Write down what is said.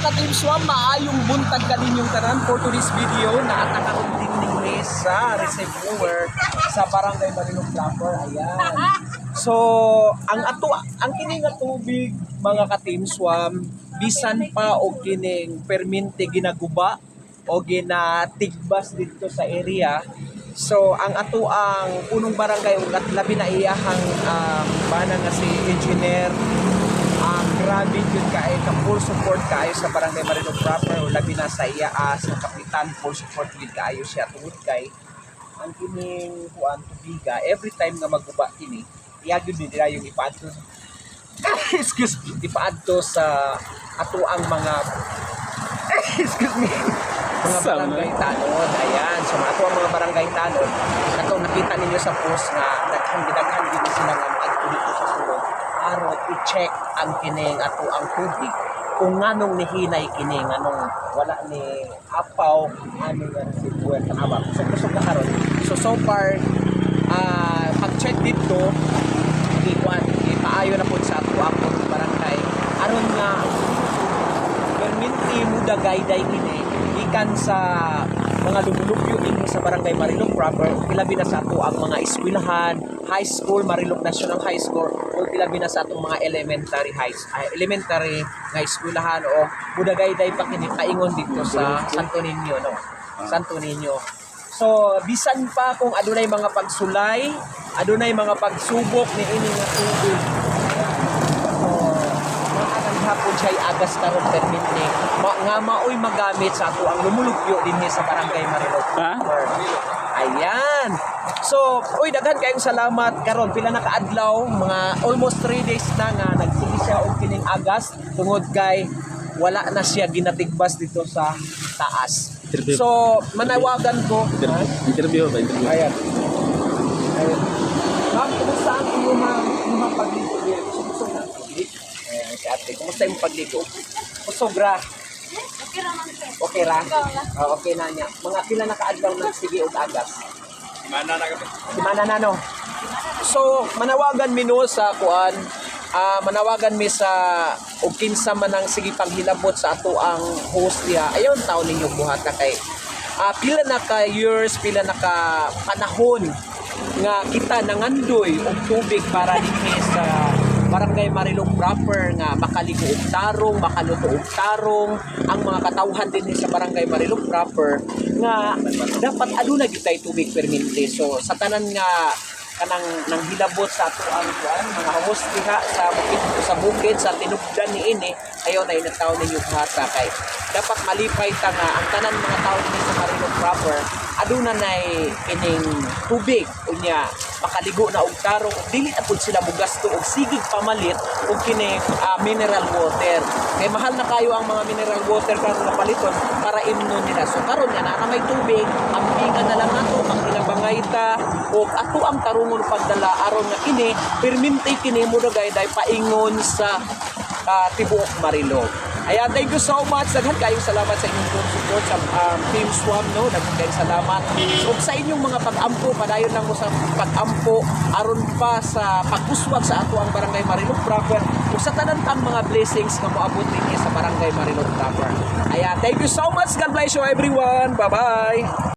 ka-Team Swam, maayong buntag ka ninyong tanan for today's video na atakaron din ninyo sa reservoir sa Barangay Marilog Proper. Ayan. So, ang kini nga tubig mga ka-Team Swam, bisan pa og kining permente ginaguba o ginatigbas dito sa area. So, ang punong barangay ug labi na iyahang bana nga si engineer, grabe yun kayo ka full support kayo sa Barangay Marilog Proper o labi na sa iya sa kapitan, full support yun kayo siya tungod kay ang kining kuan tubiga every time nga maguba kini iyagud nila yung ipaadto excuse me, ipaadto sa ang mga excuse me, mga barangay tanod. Ayan, so ang mga barangay tanod katong nakita ninyo sa post nga daghan din sila nga maadto dito sa sulod aron i-check ang kining ang tubig kung nganong nihinay kini nganong wala ni apaw ano nga si buwan tanawa kusog na karon. So far pag-check dito ipaayo na po sa ang barangay aron nga perminti muda gayday kini ikan sa mga lumulupyo ini sa Barangay Marilog Proper pilabi na sa ang mga eskwelahan, high school, Marilog National High School o pilabi na sa atong mga elementary nga eskwelahan o muda gayday pa kini paingon dito sa Santo Niño no. Santo Niño. So bisan pa kung adunay mga pagsulay, adunay mga pagsubok ni ini nga tubig. Hapon siya'y agas karon perminti nga maoy magamit sa ato ang lumulupyo dinhi sa Barangay Marilog. Ayan. So, daghan kayong salamat karon pila na kaadlaw, mga almost 3 days na nga nagsige siya og kining agas tungod kay wala na siya ginatigbas dito sa taas. So, manawagan ko interview. Ayan. Ma'am, kumusta ang inyong pagligo dito? Si ate, kumusta yung pagligo? Sobra. Okay ra? Okay na niya. Mga pila na kaadlaw na sige og agas. Simana na no. So, manawagan mi no sa kuan. Manawagan mi sa og kinsa man ang sige paghilabot sa ato ang host diha. Ayon taon ninyo buhat na kay pila na ka years, pila na ka panahon nga kita nangandoy og tubig para dinhi sa Barangay Marilog Proper nga makaligo og tarong, makaluto og tarong ang mga katawhan din sa Barangay Marilog Proper nga dapat aduna gitay tubig perminti. So sa tanan nga kanang nang hilabot sa ato ang kuan mga host diha sa bukid sa tinubdan niini ayo na inataw ninyo hata kay dapat malipay ta nga ang tanan mga tawo ni sa Marilog Proper aduna nay kining tubig unya makaligo na og tarong dili na pud sila mugasto og sigig pamalit og kining mineral water kay mahal na kayo ang mga mineral water karon nga paliton para imnon nila. So karon nga na may tubig ambingan na lang nato ang ilabangay ta og ato ang tarungon pagdala aron nga kini perminti kini mo dagay paingon sa tibuok Marilog. Ayan, thank you so much. Daghan kayong salamat sa inyong support sa Team Swam, no? Daghan kayong salamat. Ug sa inyong mga pag-ampo, padayon lang mo sa pag-ampo aron pa sa pag-uswag sa ato ang Barangay Marilog Proper ug sa tanan pang mga blessings nga moabot ninyo sa Barangay Marilog Proper. Ayan, thank you so much. God bless you everyone. Bye-bye.